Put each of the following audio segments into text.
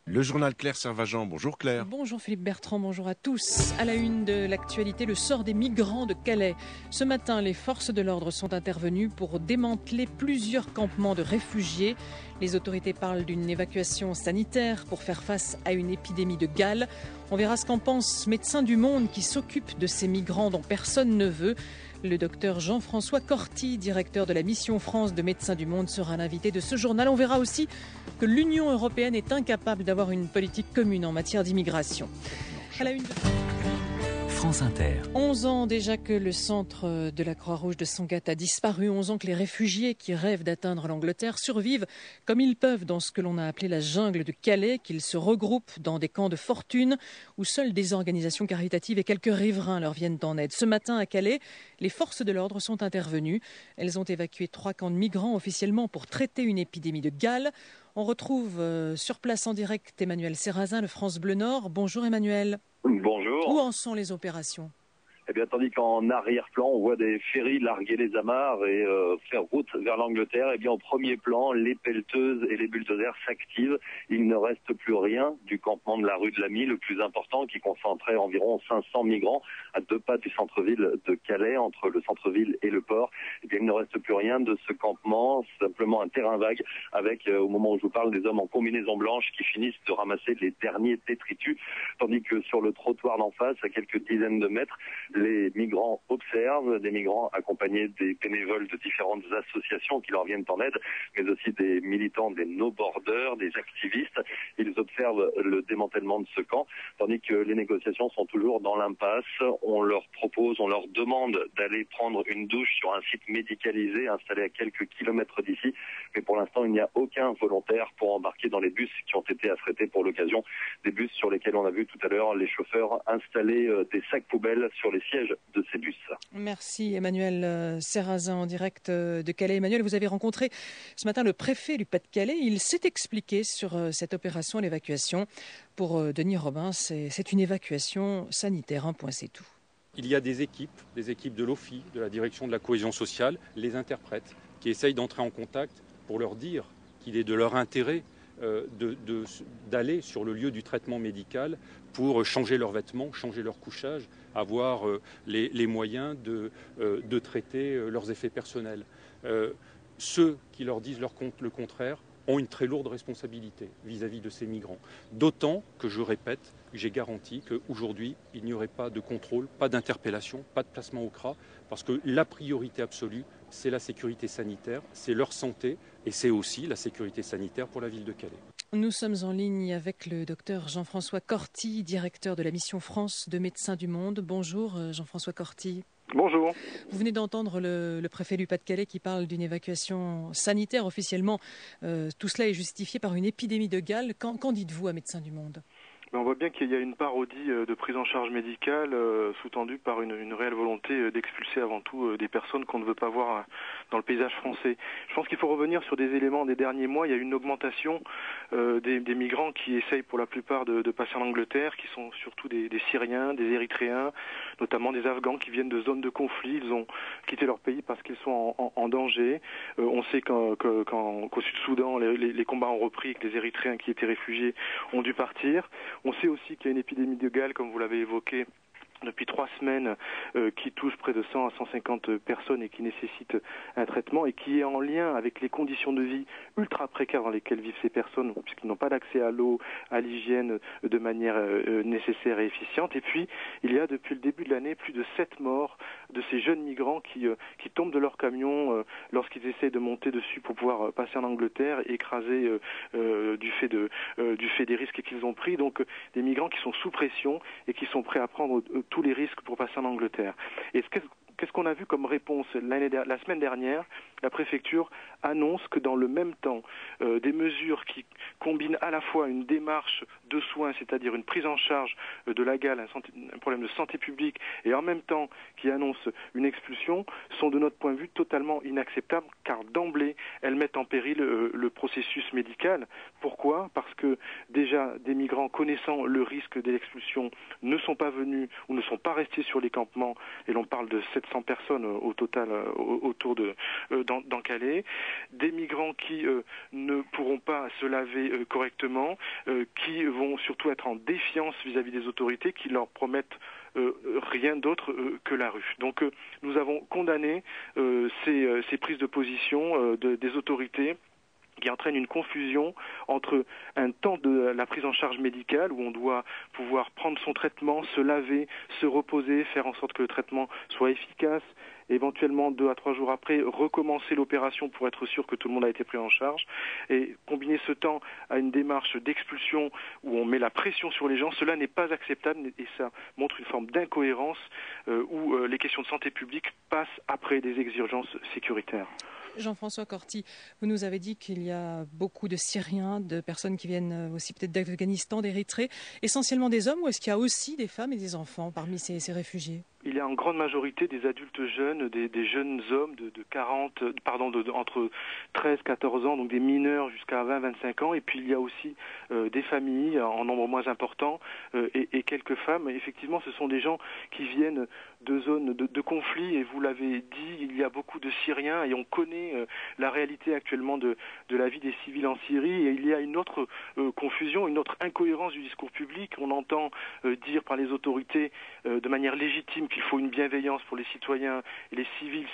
Le journal Claire Servagent. Bonjour Claire. Bonjour Philippe Bertrand, bonjour à tous. À la une de l'actualité, le sort des migrants de Calais. Ce matin, les forces de l'ordre sont intervenues pour démanteler plusieurs campements de réfugiés. Les autorités parlent d'une évacuation sanitaire pour faire face à une épidémie de gale. On verra ce qu'en pense Médecins du Monde qui s'occupe de ces migrants dont personne ne veut. Le docteur Jean-François Corti, directeur de la mission France de Médecins du Monde, sera l'invité de ce journal. On verra aussi que l'Union européenne est incapable d'avoir une politique commune en matière d'immigration. À la une de... France Inter. 11 ans déjà que le centre de la Croix-Rouge de Sangatte a disparu. 11 ans que les réfugiés qui rêvent d'atteindre l'Angleterre survivent comme ils peuvent dans ce que l'on a appelé la jungle de Calais, qu'ils se regroupent dans des camps de fortune où seules des organisations caritatives et quelques riverains leur viennent en aide. Ce matin à Calais, les forces de l'ordre sont intervenues. Elles ont évacué 3 camps de migrants officiellement pour traiter une épidémie de gale. On retrouve sur place en direct Emmanuel Serrazin de France Bleu Nord. Bonjour Emmanuel. Bonjour. Où en sont les opérations ? Eh bien, tandis qu'en arrière-plan, on voit des ferries larguer les amarres et faire route vers l'Angleterre, eh bien, au premier plan, les pelleteuses et les bulldozers s'activent. Il ne reste plus rien du campement de la rue de l'Ami, le plus important, qui concentrait environ 500 migrants à 2 pas du centre-ville de Calais, entre le centre-ville et le port. Eh bien, il ne reste plus rien de ce campement, simplement un terrain vague avec, au moment où je vous parle, des hommes en combinaison blanche qui finissent de ramasser les derniers détritus, tandis que sur le trottoir d'en face, à quelques dizaines de mètres, les migrants observent, des migrants accompagnés des bénévoles de différentes associations qui leur viennent en aide, mais aussi des militants des No Borders, des activistes. Ils observent le démantèlement de ce camp, tandis que les négociations sont toujours dans l'impasse. On leur propose, on leur demande d'aller prendre une douche sur un site médicalisé installé à quelques kilomètres d'ici, mais pour l'instant, il n'y a aucun volontaire pour embarquer dans les bus qui ont été affrétés pour l'occasion. Des bus sur lesquels on a vu tout à l'heure les chauffeurs installer des sacs poubelles sur les sièges de ces bus. Merci Emmanuel Serrazin en direct de Calais. Emmanuel, vous avez rencontré ce matin le préfet du Pas-de-Calais. Il s'est expliqué sur cette opération, l'évacuation. Pour Denis Robin, c'est une évacuation sanitaire, un point, c'est tout. Il y a des équipes de l'OFI, de la direction de la cohésion sociale, les interprètes, qui essayent d'entrer en contact pour leur dire qu'il est de leur intérêt d'aller sur le lieu du traitement médical pour changer leurs vêtements, changer leur couchage, avoir les moyens de traiter leurs effets personnels. Ceux qui leur disent le contraire ont une très lourde responsabilité vis-à-vis de ces migrants. D'autant que, je répète, j'ai garanti qu'aujourd'hui, il n'y aurait pas de contrôle, pas d'interpellation, pas de placement au CRA, parce que la priorité absolue, c'est la sécurité sanitaire, c'est leur santé et c'est aussi la sécurité sanitaire pour la ville de Calais. Nous sommes en ligne avec le docteur Jean-François Corti, directeur de la mission France de Médecins du Monde. Bonjour Jean-François Corti. Bonjour. Vous venez d'entendre le préfet du Pas-de-Calais qui parle d'une évacuation sanitaire officiellement. Tout cela est justifié par une épidémie de gale. Qu'en dites-vous à Médecins du Monde ? On voit bien qu'il y a une parodie de prise en charge médicale sous-tendue par une réelle volonté d'expulser avant tout des personnes qu'on ne veut pas voir dans le paysage français. Je pense qu'il faut revenir sur des éléments des derniers mois. Il y a une augmentation des migrants qui essayent pour la plupart de passer en Angleterre, qui sont surtout des Syriens, des Érythréens, notamment des Afghans qui viennent de zones de conflit. Ils ont quitté leur pays parce qu'ils sont en danger. On sait qu'au Sud-Soudan, les combats ont repris et que les Érythréens qui étaient réfugiés ont dû partir. On sait aussi qu'il y a une épidémie de gale, comme vous l'avez évoqué, depuis 3 semaines, qui touche près de 100 à 150 personnes et qui nécessite un traitement et qui est en lien avec les conditions de vie ultra précaires dans lesquelles vivent ces personnes, puisqu'ils n'ont pas d'accès à l'eau, à l'hygiène de manière nécessaire et efficiente. Et puis, il y a depuis le début de l'année plus de 7 morts de ces jeunes migrants qui tombent de leur camion lorsqu'ils essayent de monter dessus pour pouvoir passer en Angleterre, écrasés du fait des risques qu'ils ont pris. Donc, des migrants qui sont sous pression et qui sont prêts à prendre tous les risques pour passer en Angleterre. Et qu'est-ce qu'on a vu comme réponse la semaine dernière? La préfecture annonce que dans le même temps, des mesures qui combinent à la fois une démarche de soins, c'est-à-dire une prise en charge de la gale, un problème de santé publique, et en même temps qui annoncent une expulsion, sont de notre point de vue totalement inacceptables, car d'emblée, elles mettent en péril le processus médical. Pourquoi? Parce que déjà, des migrants connaissant le risque de l'expulsion ne sont pas venus ou ne sont pas restés sur les campements, et l'on parle de 7 700 personnes au total autour dans Calais. Des migrants qui ne pourront pas se laver correctement, qui vont surtout être en défiance vis-à-vis des autorités qui leur promettent rien d'autre que la rue. Donc nous avons condamné ces prises de position des autorités qui entraîne une confusion entre un temps de la prise en charge médicale où on doit pouvoir prendre son traitement, se laver, se reposer, faire en sorte que le traitement soit efficace, éventuellement 2 à 3 jours après recommencer l'opération pour être sûr que tout le monde a été pris en charge, et combiner ce temps à une démarche d'expulsion où on met la pression sur les gens, cela n'est pas acceptable et ça montre une forme d'incohérence où les questions de santé publique passent après des exigences sécuritaires. Jean-François Corti, vous nous avez dit qu'il y a beaucoup de Syriens, de personnes qui viennent aussi peut-être d'Afghanistan, d'Érythrée, essentiellement des hommes, ou est-ce qu'il y a aussi des femmes et des enfants parmi ces réfugiés ? Il y a en grande majorité des adultes jeunes, des jeunes hommes entre 13 et 14 ans, donc des mineurs jusqu'à 20-25 ans. Et puis il y a aussi des familles en nombre moins important et quelques femmes. Et effectivement, ce sont des gens qui viennent de zones de conflit. Et vous l'avez dit, il y a beaucoup de Syriens et on connaît la réalité actuellement de la vie des civils en Syrie. Et il y a une autre confusion, une autre incohérence du discours public. On entend dire par les autorités de manière légitime qu'il faut une bienveillance pour les citoyens et les civils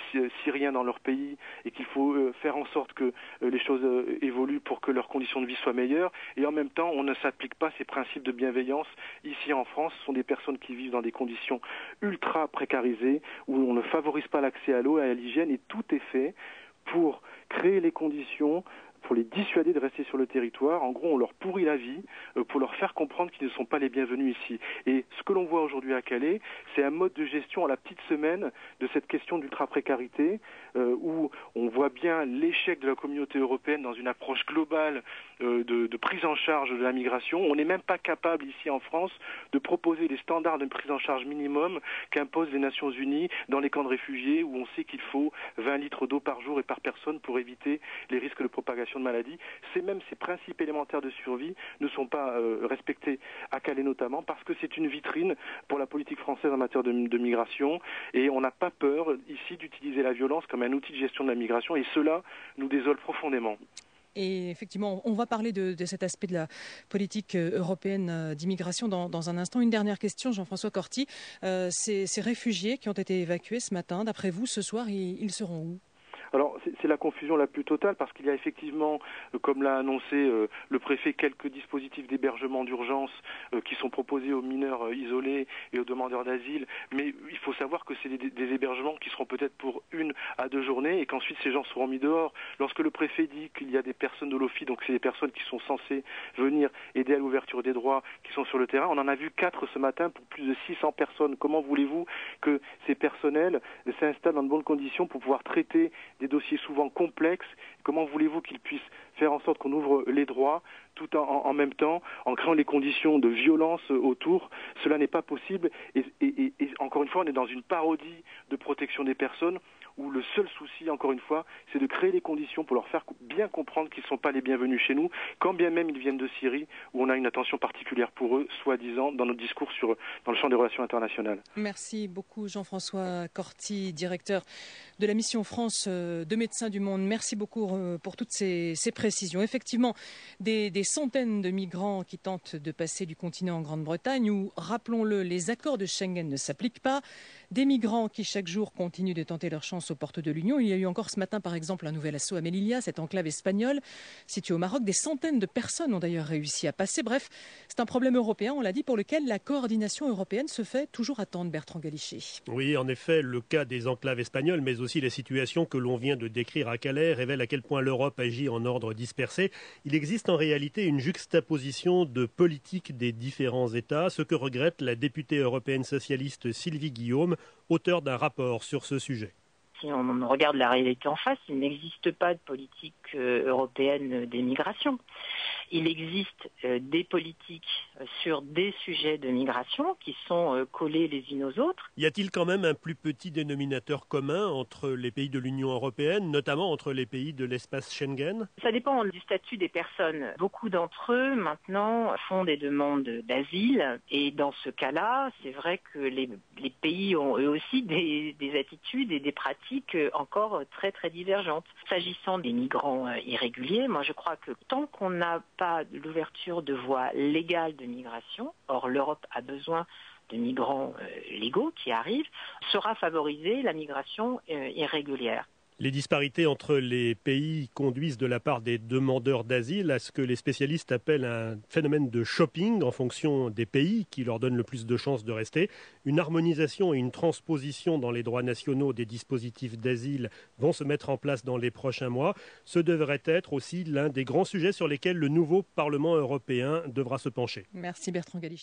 syriens dans leur pays et qu'il faut faire en sorte que les choses évoluent pour que leurs conditions de vie soient meilleures. Et en même temps, on ne s'applique pas ces principes de bienveillance. Ici en France, ce sont des personnes qui vivent dans des conditions ultra précarisées où on ne favorise pas l'accès à l'eau et à l'hygiène et tout est fait pour créer les conditions pour les dissuader de rester sur le territoire. En gros, on leur pourrit la vie pour leur faire comprendre qu'ils ne sont pas les bienvenus ici. Et ce que l'on voit aujourd'hui à Calais, c'est un mode de gestion à la petite semaine de cette question d'ultra-précarité où on voit bien l'échec de la communauté européenne dans une approche globale de prise en charge de la migration. On n'est même pas capable ici en France de proposer les standards de prise en charge minimum qu'imposent les Nations Unies dans les camps de réfugiés où on sait qu'il faut 20 litres d'eau par jour et par personne pour éviter les risques de propagation de maladies. Ces principes élémentaires de survie ne sont pas respectés à Calais notamment parce que c'est une vitrine pour la politique française en matière de migration et on n'a pas peur ici d'utiliser la violence comme un outil de gestion de la migration et cela nous désole profondément. Et effectivement, on va parler de cet aspect de la politique européenne d'immigration dans un instant. Une dernière question, Jean-François Corti. Ces réfugiés qui ont été évacués ce matin, d'après vous, ce soir, ils seront où ? Alors, c'est la confusion la plus totale parce qu'il y a effectivement, comme l'a annoncé le préfet, quelques dispositifs d'hébergement d'urgence qui sont proposés aux mineurs isolés et aux demandeurs d'asile. Mais il faut savoir que c'est des hébergements qui seront peut-être pour 1 à 2 journées et qu'ensuite ces gens seront mis dehors. Lorsque le préfet dit qu'il y a des personnes de l'OFI, donc c'est des personnes qui sont censées venir aider à l'ouverture des droits, qui sont sur le terrain, on en a vu 4 ce matin pour plus de 600 personnes. Comment voulez-vous que ces personnels s'installent dans de bonnes conditions pour pouvoir traiter des dossiers souvent complexes? Comment voulez-vous qu'ils puissent faire en sorte qu'on ouvre les droits tout en même temps, en créant les conditions de violence autour? Cela n'est pas possible et encore une fois, on est dans une parodie de protection des personnes où le seul souci, encore une fois, c'est de créer les conditions pour leur faire bien comprendre qu'ils ne sont pas les bienvenus chez nous, quand bien même ils viennent de Syrie, où on a une attention particulière pour eux, soi-disant, dans notre discours dans le champ des relations internationales. Merci beaucoup Jean-François Corti, directeur de la mission France de Médecins du Monde. Merci beaucoup pour toutes ces précisions. Effectivement, des centaines de migrants qui tentent de passer du continent en Grande-Bretagne, où, rappelons-le, les accords de Schengen ne s'appliquent pas. Des migrants qui, chaque jour, continuent de tenter leur chance aux portes de l'Union. Il y a eu encore ce matin, par exemple, un nouvel assaut à Melilla, cette enclave espagnole située au Maroc. Des centaines de personnes ont d'ailleurs réussi à passer. Bref, c'est un problème européen, on l'a dit, pour lequel la coordination européenne se fait toujours attendre, Bertrand Galichet. Oui, en effet, le cas des enclaves espagnoles, mais aussi les situations que l'on vient de décrire à Calais, révèlent à quel point l'Europe agit en ordre dispersé. Il existe en réalité une juxtaposition de politique des différents États, ce que regrette la députée européenne socialiste Sylvie Guillaume, auteure d'un rapport sur ce sujet. si on regarde la réalité en face, il n'existe pas de politique européenne des migrations. Il existe des politiques sur des sujets de migration qui sont collés les unes aux autres. Y a-t-il quand même un plus petit dénominateur commun entre les pays de l'Union européenne, notamment entre les pays de l'espace Schengen? Ça dépend du statut des personnes. Beaucoup d'entre eux, maintenant, font des demandes d'asile. Et dans ce cas-là, c'est vrai que les pays ont eux aussi des attitudes et des pratiques encore très, très divergentes. S'agissant des migrants irréguliers, moi je crois que tant qu'on n'a pas l'ouverture de voies légales de migration, or l'Europe a besoin de migrants légaux qui arrivent, sera favorisée la migration irrégulière. Les disparités entre les pays conduisent de la part des demandeurs d'asile à ce que les spécialistes appellent un phénomène de shopping en fonction des pays qui leur donnent le plus de chances de rester. Une harmonisation et une transposition dans les droits nationaux des dispositifs d'asile vont se mettre en place dans les prochains mois. Ce devrait être aussi l'un des grands sujets sur lesquels le nouveau Parlement européen devra se pencher. Merci Bertrand Galichy.